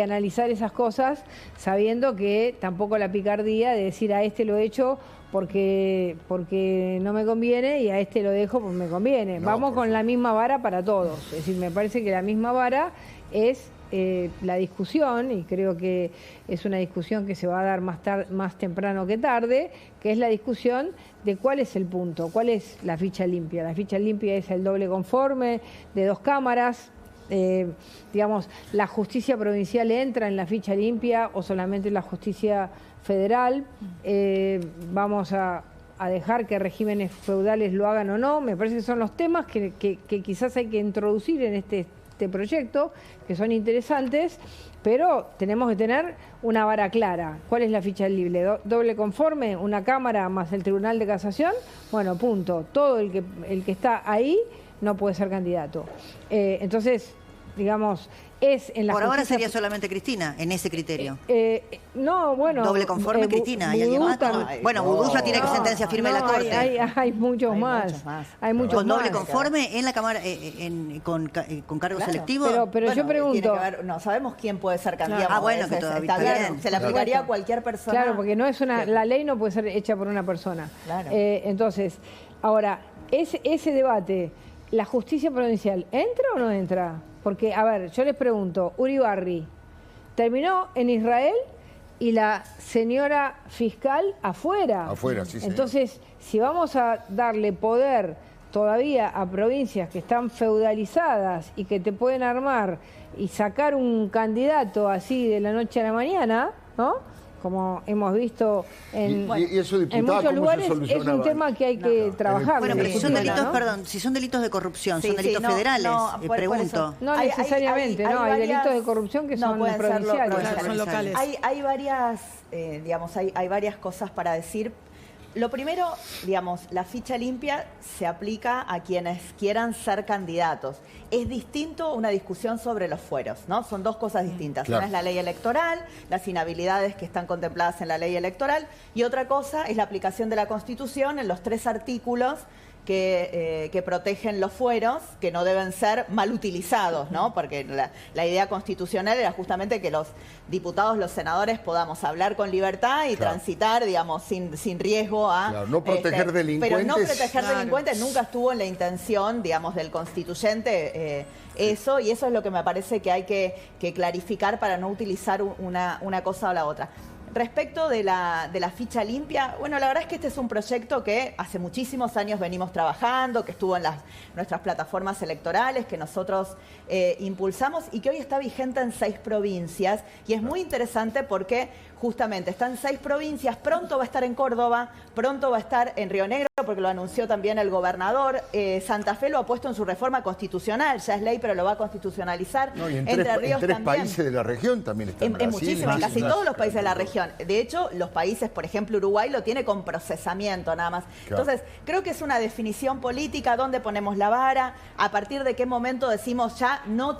analizar esas cosas sabiendo que tampoco la picardía de decir a este lo he hecho porque no me conviene y a este lo dejo porque me conviene. Vamos con la misma vara para todos. Es decir, me parece que la misma vara es la discusión, y creo que es una discusión que se va a dar más temprano que tarde, que es la discusión de cuál es el punto, cuál es la ficha limpia. La ficha limpia es el doble conforme de 2 cámaras. Digamos, ¿la justicia provincial entra en la ficha limpia o solamente la justicia federal? Vamos a dejar que regímenes feudales lo hagan o no. Me parece que son los temas que quizás hay que introducir en este proyecto, que son interesantes, pero tenemos que tener una vara clara. ¿Cuál es la ficha libre? ¿Doble conforme? ¿Una Cámara más el Tribunal de Casación? Bueno, punto. Todo el que está ahí no puede ser candidato. Entonces, digamos, es en la Por ahora justicia... sería solamente Cristina, en ese criterio. No, bueno... Doble conforme Cristina. ¿Hay alguien más? Bueno, Vudú ya tiene sentencia firme en la Corte. Hay muchos más. Hay muchos ¿Con doble más. conforme en la Cámara, con cargos selectivos? Pero bueno, yo pregunto... No sabemos quién puede ser candidato. Bueno, que todavía está bien. Se le aplicaría a cualquier persona. Claro, porque no es la ley no puede ser hecha por una persona. Claro. Entonces, ahora, ese debate, ¿la justicia provincial entra o no entra? Porque, a ver, yo les pregunto, Uribarri terminó en Israel y la señora fiscal afuera. Afuera, sí, sí. Entonces, si vamos a darle poder todavía a provincias que están feudalizadas y que te pueden armar y sacar un candidato así de la noche a la mañana, ¿no? Como hemos visto en muchos lugares, es un tema que hay que trabajar. Bueno, pero si son delitos, perdón, si son delitos de corrupción, son delitos federales, pregunto. No necesariamente, hay delitos de corrupción que son provinciales. Son locales. Hay varias, digamos, hay varias cosas para decir. Lo primero, digamos, la ficha limpia se aplica a quienes quieran ser candidatos. Es distinto una discusión sobre los fueros, ¿no? Son 2 cosas distintas. Claro. Una es la ley electoral, las inhabilidades que están contempladas en la ley electoral, y otra cosa es la aplicación de la Constitución en los 3 artículos que protegen los fueros, que no deben ser mal utilizados, ¿no? Porque la idea constitucional era justamente que los diputados, los senadores podamos hablar con libertad y transitar, digamos, sin riesgo a... Claro, no proteger delincuentes. Pero no proteger delincuentes nunca estuvo en la intención, digamos, del constituyente eso, y eso es lo que me parece que hay que clarificar para no utilizar una cosa o la otra. Respecto de la ficha limpia, bueno, la verdad es que este es un proyecto que hace muchísimos años venimos trabajando, que estuvo en nuestras plataformas electorales, que nosotros impulsamos y que hoy está vigente en 6 provincias. Y es muy interesante porque justamente está en 6 provincias, pronto va a estar en Córdoba, pronto va a estar en Río Negro, porque lo anunció también el gobernador. Santa Fe lo ha puesto en su reforma constitucional, ya es ley, pero lo va a constitucionalizar. No, y en Entre Ríos tres también. países de la región también están. En muchísimos, en casi todos los países de la región. De hecho, los países, por ejemplo, Uruguay lo tiene con procesamiento nada más. Claro. Entonces, creo que es una definición política, dónde ponemos la vara, a partir de qué momento decimos ya no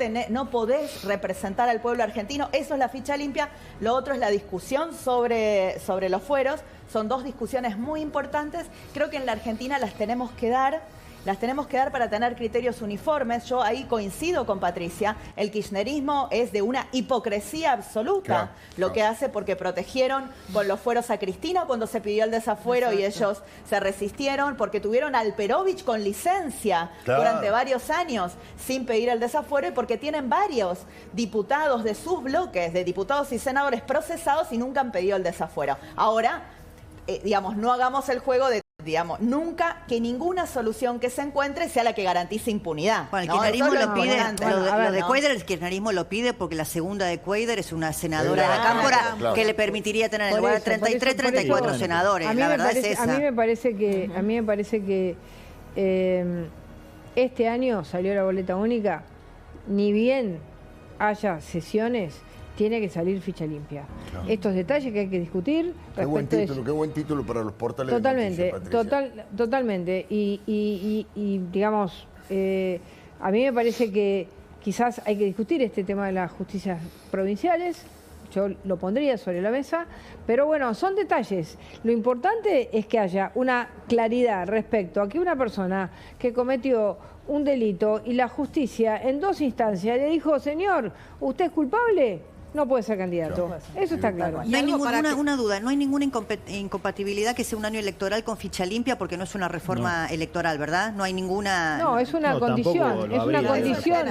podés representar al pueblo argentino. Eso es la ficha limpia. Lo otro es la discusión sobre los fueros. Son 2 discusiones muy importantes. Creo que en la Argentina las tenemos que dar para tener criterios uniformes. Yo ahí coincido con Patricia. El kirchnerismo es de una hipocresía absoluta lo que hace, porque protegieron con los fueros a Cristina cuando se pidió el desafuero y ellos se resistieron, porque tuvieron al Perovich con licencia durante varios años sin pedir el desafuero, y porque tienen varios diputados de sus bloques, de diputados y senadores procesados y nunca han pedido el desafuero. Ahora, digamos, no hagamos el juego de, digamos, nunca que ninguna solución que se encuentre sea la que garantice impunidad. Bueno, el kirchnerismo lo pide, lo de Cuadra, el kirchnerismo lo pide porque la segunda de Cuadra es una senadora de la Cámara que le permitiría tener en lugar de 33, 34 senadores. La verdad es esa. A mí me parece que este año salió la boleta única, ni bien haya sesiones, tiene que salir ficha limpia. Claro. Estos detalles que hay que discutir. Qué buen título para los portales. Totalmente, de noticias, totalmente. Y digamos, a mí me parece que quizás hay que discutir este tema de las justicias provinciales. yo lo pondría sobre la mesa, pero bueno, son detalles. Lo importante es que haya una claridad respecto a que una persona que cometió un delito y la justicia en 2 instancias le dijo, señor, ¿usted es culpable? No puede ser candidato. Claro. Eso está claro. No hay una duda, no hay ninguna incompatibilidad que sea un año electoral con ficha limpia porque no es una reforma electoral, ¿verdad? No hay ninguna... No, es una condición. Es una condición.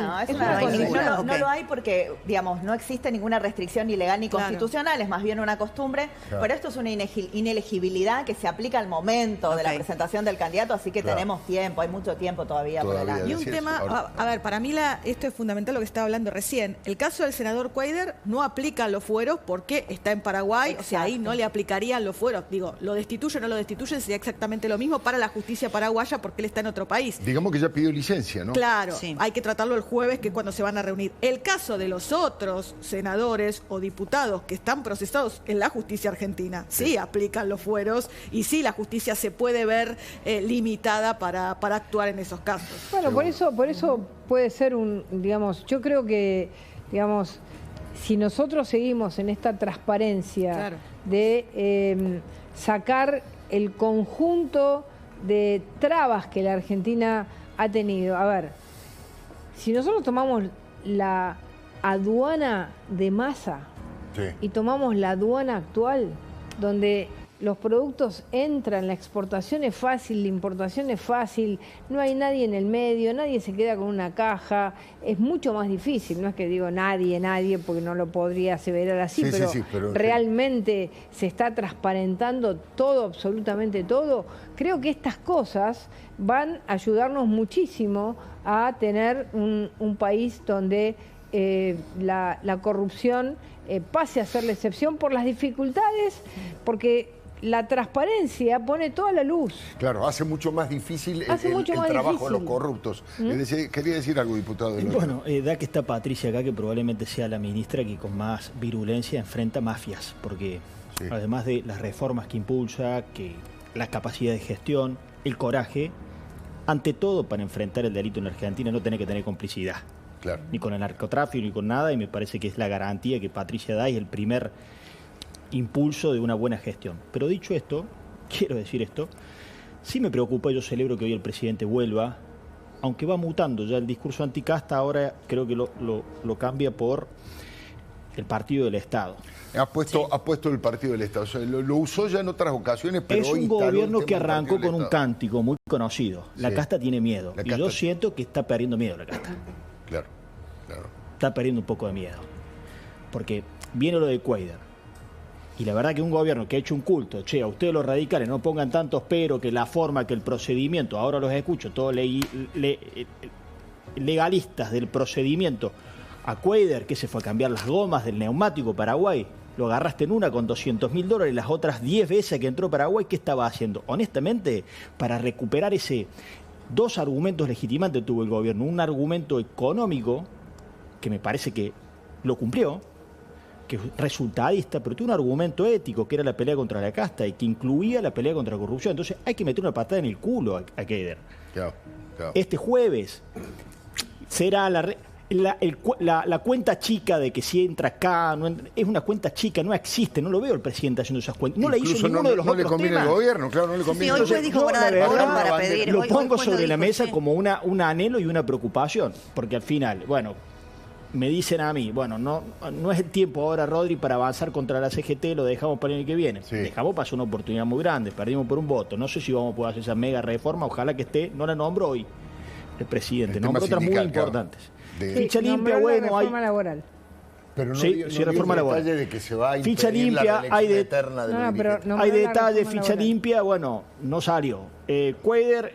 No lo hay porque, digamos, no existe ninguna restricción ilegal ni constitucional, es más bien una costumbre. Claro. Pero esto es una inelegibilidad que se aplica al momento de la presentación del candidato, así que tenemos tiempo, hay mucho tiempo todavía por delante. Y un tema, a ver, para mí esto es fundamental lo que estaba hablando recién. El caso del senador Cuéllar no aplica los fueros porque está en Paraguay. Exacto. O sea, ahí no le aplicarían los fueros. Digo, lo destituye o no lo destituye, sería exactamente lo mismo para la justicia paraguaya porque él está en otro país. Digamos que ya pidió licencia, ¿no? Claro, hay que tratarlo el jueves, que es cuando se van a reunir. El caso de los otros senadores o diputados que están procesados en la justicia argentina, sí aplican los fueros y sí la justicia se puede ver limitada para actuar en esos casos. Bueno, por eso puede ser digamos, yo creo que, digamos, si nosotros seguimos en esta transparencia de sacar el conjunto de trabas que la Argentina ha tenido. A ver, si nosotros tomamos la aduana de masa y tomamos la aduana actual, donde los productos entran, la exportación es fácil, la importación es fácil, no hay nadie en el medio, nadie se queda con una caja, es mucho más difícil, no es que digo nadie, porque no lo podría aseverar así, pero realmente se está transparentando todo, absolutamente todo. Creo que estas cosas van a ayudarnos muchísimo a tener un país donde la corrupción pase a ser la excepción por las dificultades, porque la transparencia pone toda la luz. Claro, hace mucho más difícil el trabajo de los corruptos. Quería decir algo, diputado. Bueno, da que está Patricia acá, que probablemente sea la ministra que con más virulencia enfrenta mafias, porque además de las reformas que impulsa, que la capacidad de gestión, el coraje, ante todo para enfrentar el delito en la Argentina no tiene que tener complicidad. Claro. Ni con el narcotráfico, ni con nada, y me parece que es la garantía que Patricia da y el primer impulso de una buena gestión. Pero dicho esto, quiero decir esto, sí me preocupa, yo celebro que hoy el presidente vuelva, aunque va mutando ya el discurso anticasta, ahora creo que lo cambia por el Partido del Estado. Ha puesto el Partido del Estado, o sea, lo usó ya en otras ocasiones, pero es un gobierno que arrancó con un cántico muy conocido, la casta tiene miedo, y yo siento que está perdiendo miedo la casta. Claro. Está perdiendo un poco de miedo, porque viene lo de Cuéllar. Y la verdad que un gobierno que ha hecho un culto, a ustedes los radicales no pongan tantos pero, que la forma, que el procedimiento, ahora los escucho, todos legalistas del procedimiento, a Cuéllar, que se fue a cambiar las gomas del neumático Paraguay, lo agarraste en una con $200.000, las otras 10 veces que entró Paraguay, ¿qué estaba haciendo? Honestamente, para recuperar dos argumentos legitimantes tuvo el gobierno, un argumento económico, que me parece que lo cumplió, que es resultadista, pero tuvo un argumento ético, que era la pelea contra la casta y que incluía la pelea contra la corrupción. Entonces hay que meter una patada en el culo a Cuéllar. Claro. Este jueves será la cuenta chica de que si entra acá, es una cuenta chica, no existe, no lo veo el presidente haciendo esas cuentas. No la hizo ninguno de los otros temas. No le conviene al gobierno, claro, no le conviene. Sí, hoy dijo para pedir. Lo pongo sobre la mesa como un anhelo y una preocupación, porque al final, me dicen a mí, no es el tiempo ahora, Rodri, para avanzar contra la CGT, lo dejamos para el año que viene. Dejamos pasar una oportunidad muy grande, perdimos por un voto. No sé si vamos a poder hacer esa mega reforma, ojalá que esté, no la nombro hoy el presidente, nombró otras muy importantes. Ficha limpia, reforma laboral. Pero reforma laboral. De que se va a ficha limpia, hay detalles, ficha laboral. Limpia, no salió. Cuéllar,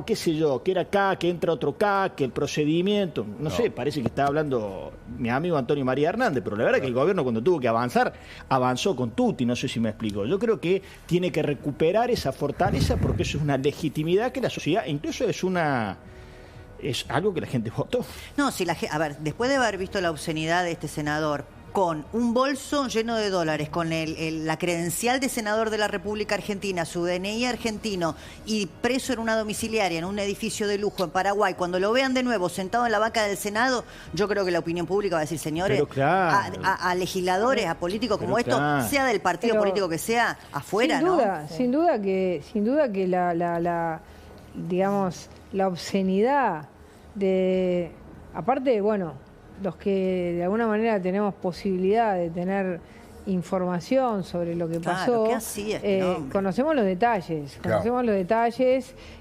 qué sé yo, que era acá, que entra otro acá, que el procedimiento, no sé, parece que está hablando mi amigo Antonio María Hernández, pero la verdad que el gobierno cuando tuvo que avanzar, avanzó con tutti, no sé si me explico. Yo creo que tiene que recuperar esa fortaleza porque eso es una legitimidad que la sociedad, incluso es algo que la gente votó. No, a ver, después de haber visto la obscenidad de este senador, con un bolso lleno de dólares, con la credencial de senador de la República Argentina, su DNI argentino y preso en una domiciliaria, en un edificio de lujo en Paraguay, cuando lo vean de nuevo sentado en la banca del Senado, yo creo que la opinión pública va a decir, señores, claro, a legisladores, a políticos como estos, claro, sea del partido político que sea, afuera, sin duda, ¿no? Sin duda que digamos, la obscenidad de, aparte, bueno, los que de alguna manera tenemos posibilidad de tener información sobre lo que pasó, ¿qué hacía? conocemos los detalles,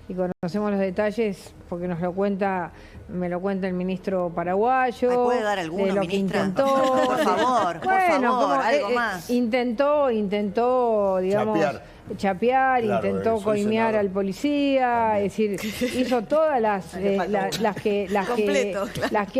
y conocemos los detalles porque me lo cuenta el ministro paraguayo. ¿Me puede dar alguno, de lo ministra? Que intentó, por favor, algo más. Intentó, digamos, chapear, claro, intentó coimear al policía, es decir, hizo todas las que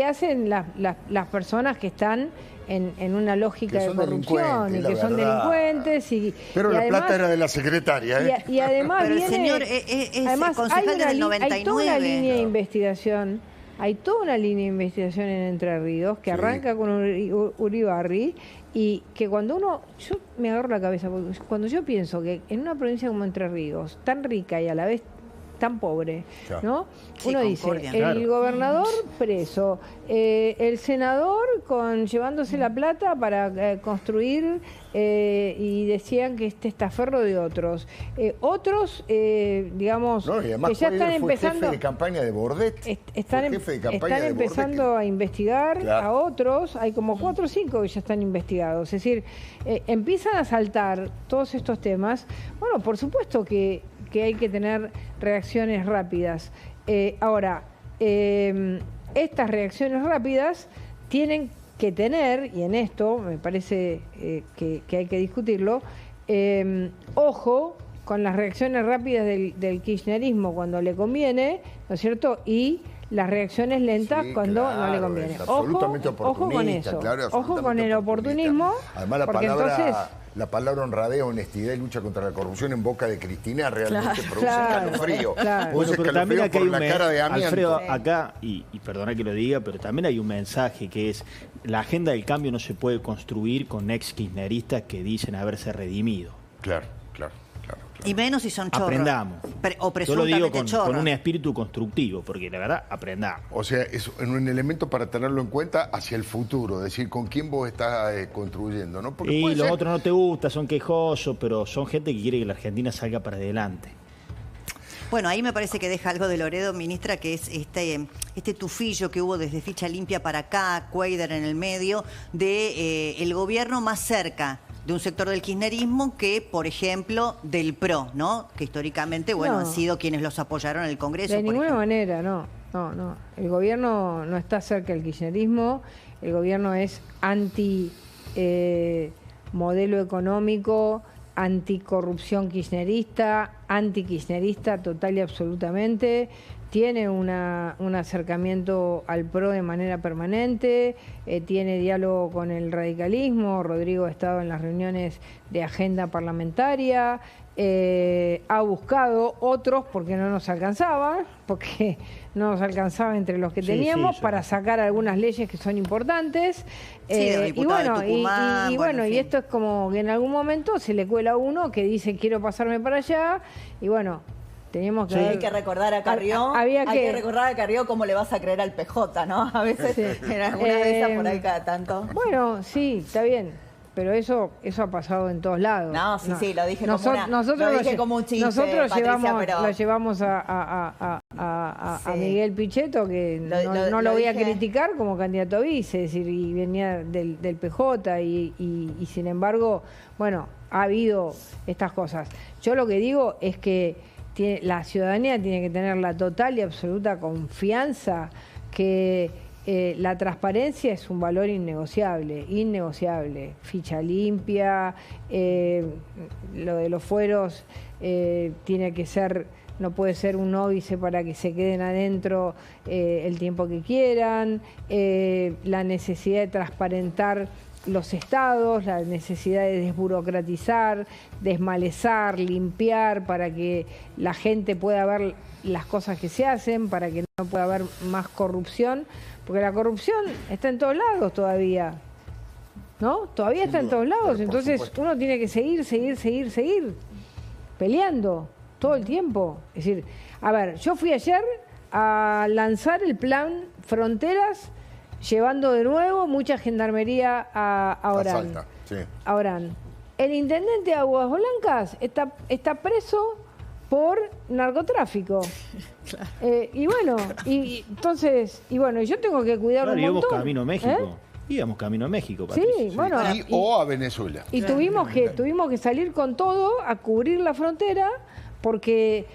hacen las personas que están en una lógica de corrupción y que son delincuentes. Pero y la además, plata era de la secretaria. Y además pero viene, el señor es concejal desde el 99. Hay toda una línea de investigación. Hay toda una línea de investigación en Entre Ríos que arranca con Uribarri y que yo me agarro la cabeza, porque cuando yo pienso que en una provincia como Entre Ríos, tan rica y a la vez tan pobre, ¿no? Sí, uno dice, el gobernador preso, el senador llevándose la plata para construir y decían que este estaferro de otros. Otros, digamos, no, y además, que ya están empezando... jefe de campaña de Bordet. Están empezando a investigar a otros, hay como 4 o 5 que ya están investigados. Es decir, empiezan a saltar todos estos temas. Bueno, por supuesto que hay que tener reacciones rápidas. Ahora, estas reacciones rápidas tienen que tener, y en esto me parece que hay que discutirlo, ojo con las reacciones rápidas del kirchnerismo cuando le conviene, ¿no es cierto? Y las reacciones lentas cuando no le conviene. Ojo con eso. Ojo con el oportunismo. Además, la palabra honradez, honestidad y lucha contra la corrupción en boca de Cristina realmente produce escalofrío. Bueno, pero también acá hay un cara de Alfredo, acá, y perdona que lo diga, pero también hay un mensaje que es: la agenda del cambio no se puede construir con ex kirchneristas que dicen haberse redimido. Claro. Y menos si son chorros. Aprendamos. O yo lo digo chorros. con un espíritu constructivo, porque la verdad, aprendamos. O sea, es un elemento para tenerlo en cuenta hacia el futuro, decir con quién vos estás construyendo, ¿no? Porque y los otros no te gustan, son quejosos, pero son gente que quiere que la Argentina salga para adelante. Bueno, ahí me parece que deja algo de Loredo, ministra, que es este tufillo que hubo desde Ficha Limpia para acá, Cuader en el medio, de el gobierno más cerca de un sector del kirchnerismo que, por ejemplo, del PRO, ¿no? Que históricamente, bueno, han sido quienes los apoyaron en el Congreso. De ninguna manera, no. El gobierno no está cerca del kirchnerismo, el gobierno es anti modelo económico, anticorrupción kirchnerista, antikirchnerista total y absolutamente. Tiene un acercamiento al PRO de manera permanente, tiene diálogo con el radicalismo. Rodrigo ha estado en las reuniones de agenda parlamentaria, ha buscado otros porque no nos alcanzaba entre los que teníamos para sacar algunas leyes que son importantes. Y esto es como que en algún momento se le cuela a uno que dice quiero pasarme para allá y bueno... Hay que recordar a Carrió, hay que recordar a Carrió cómo le vas a creer al PJ, ¿no? A veces, en alguna de esas por ahí cada tanto. Bueno, sí, está bien, pero eso ha pasado en todos lados. No, sí, lo dije como un chiste, nosotros Patricia, lo llevamos a Miguel Pichetto, que no lo voy a criticar como candidato a vice, es decir, y venía del PJ y sin embargo, bueno, ha habido estas cosas. Yo lo que digo es que la ciudadanía tiene que tener la total y absoluta confianza que la transparencia es un valor innegociable. Ficha limpia, lo de los fueros tiene que ser, no puede ser un óbice para que se queden adentro el tiempo que quieran, la necesidad de transparentar los estados, la necesidad de desburocratizar, desmalezar, limpiar para que la gente pueda ver las cosas que se hacen, para que no pueda haber más corrupción, porque la corrupción está en todos lados todavía. ¿no? Todavía está en todos lados, entonces uno tiene que seguir peleando todo el tiempo. Es decir, a ver, yo fui ayer a lanzar el plan Fronteras, llevando de nuevo mucha gendarmería a Orán. Salta, sí. A Orán. El intendente de Aguas Blancas está preso por narcotráfico. Claro. Y bueno, entonces yo tengo que cuidar un montón. Íbamos camino a México. Íbamos camino a México, Patricia. Sí, bueno. O a Venezuela. Y tuvimos que salir con todo a cubrir la frontera porque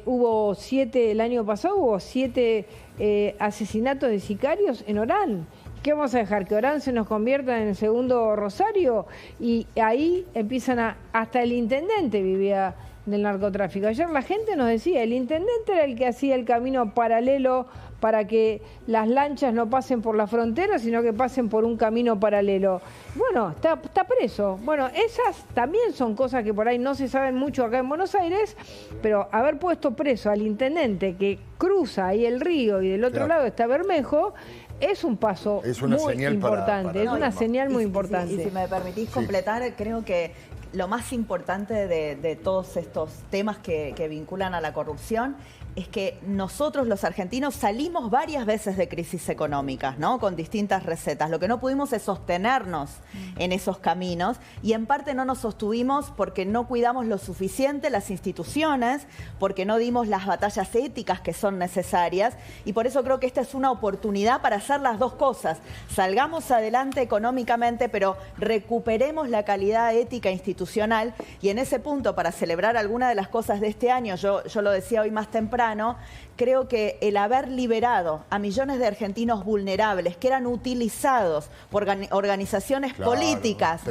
hubo 7, el año pasado hubo 7 asesinatos de sicarios en Orán. ¿Qué vamos a dejar? ¿Que Orán se nos convierta en el segundo Rosario? Y ahí empiezan hasta el intendente vivía del narcotráfico. Ayer la gente nos decía, el intendente era el que hacía el camino paralelo para que las lanchas no pasen por la frontera, sino que pasen por un camino paralelo. Bueno, está preso. Bueno, esas también son cosas que por ahí no se saben mucho acá en Buenos Aires, pero haber puesto preso al intendente que cruza ahí el río y del otro lado está Bermejo, es un paso muy importante, es una señal muy importante. Y si me permitís completar, creo que lo más importante de todos estos temas que vinculan a la corrupción es que nosotros los argentinos salimos varias veces de crisis económicas, ¿no? Con distintas recetas. Lo que no pudimos es sostenernos en esos caminos y en parte no nos sostuvimos porque no cuidamos lo suficiente las instituciones, porque no dimos las batallas éticas que son necesarias y por eso creo que esta es una oportunidad para hacer las dos cosas. Salgamos adelante económicamente, pero recuperemos la calidad ética institucional y en ese punto, para celebrar alguna de las cosas de este año, yo lo decía hoy más temprano, creo que el haber liberado a millones de argentinos vulnerables que eran utilizados por organizaciones políticas,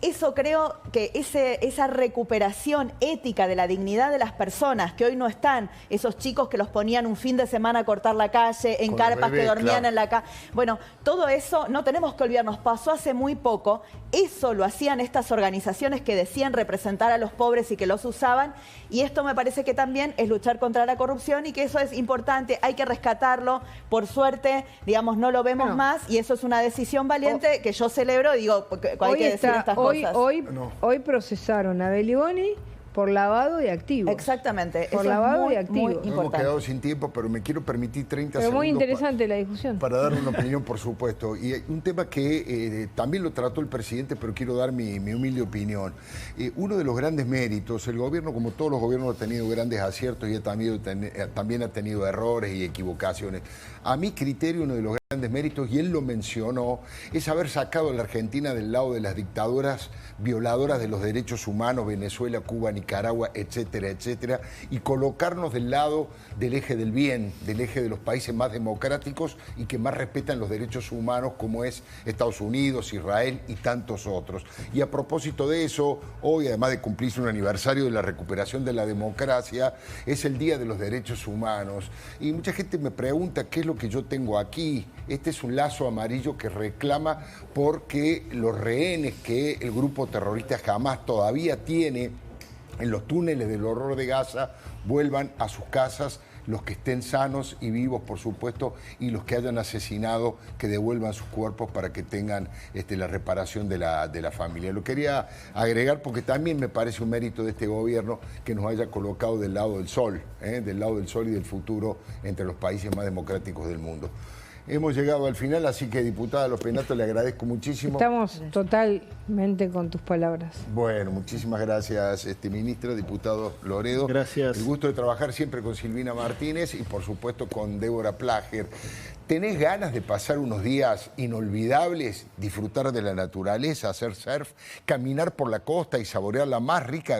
eso creo que esa recuperación ética de la dignidad de las personas que hoy no están, esos chicos que los ponían un fin de semana a cortar la calle, en carpas que dormían en la calle. Bueno, todo eso no tenemos que olvidarnos, pasó hace muy poco, eso lo hacían estas organizaciones que decían representar a los pobres y que los usaban, y esto me parece que también es luchar contra la corrupción y que eso es importante, hay que rescatarlo, por suerte, digamos, no lo vemos más y eso es una decisión valiente que yo celebro, digo, hay que decir estas cosas. Hoy procesaron a Beliboni por lavado de activos. Exactamente. Por lavado de activos. Hemos quedado sin tiempo, pero me quiero permitir 30 segundos. Pero muy interesante la discusión. Para dar una opinión, por supuesto. Y un tema que también lo trató el presidente, pero quiero dar mi humilde opinión. Uno de los grandes méritos, el gobierno, como todos los gobiernos, ha tenido grandes aciertos y también ha tenido errores y equivocaciones. A mi criterio, uno de los grandes méritos, y él lo mencionó, es haber sacado a la Argentina del lado de las dictaduras violadoras de los derechos humanos, Venezuela, Cuba, Nicaragua, etcétera, etcétera, y colocarnos del lado del eje del bien, del eje de los países más democráticos y que más respetan los derechos humanos, como es Estados Unidos, Israel y tantos otros. Y a propósito de eso, hoy, además de cumplirse un aniversario de la recuperación de la democracia, es el Día de los Derechos Humanos. Y mucha gente me pregunta qué es lo que yo tengo aquí. Este es un lazo amarillo que reclama porque los rehenes que el grupo terrorista Hamás todavía tiene en los túneles del horror de Gaza vuelvan a sus casas, los que estén sanos y vivos, por supuesto, y los que hayan asesinado, que devuelvan sus cuerpos para que tengan la reparación de la familia. Lo quería agregar porque también me parece un mérito de este gobierno que nos haya colocado del lado del sol y del futuro entre los países más democráticos del mundo. Hemos llegado al final, así que, diputada Lospenato, le agradezco muchísimo. Estamos totalmente con tus palabras. Bueno, muchísimas gracias, ministra, diputado Loredo. Gracias. El gusto de trabajar siempre con Silvina Martínez y, por supuesto, con Débora Plager. ¿Tenés ganas de pasar unos días inolvidables, disfrutar de la naturaleza, hacer surf, caminar por la costa y saborear la más rica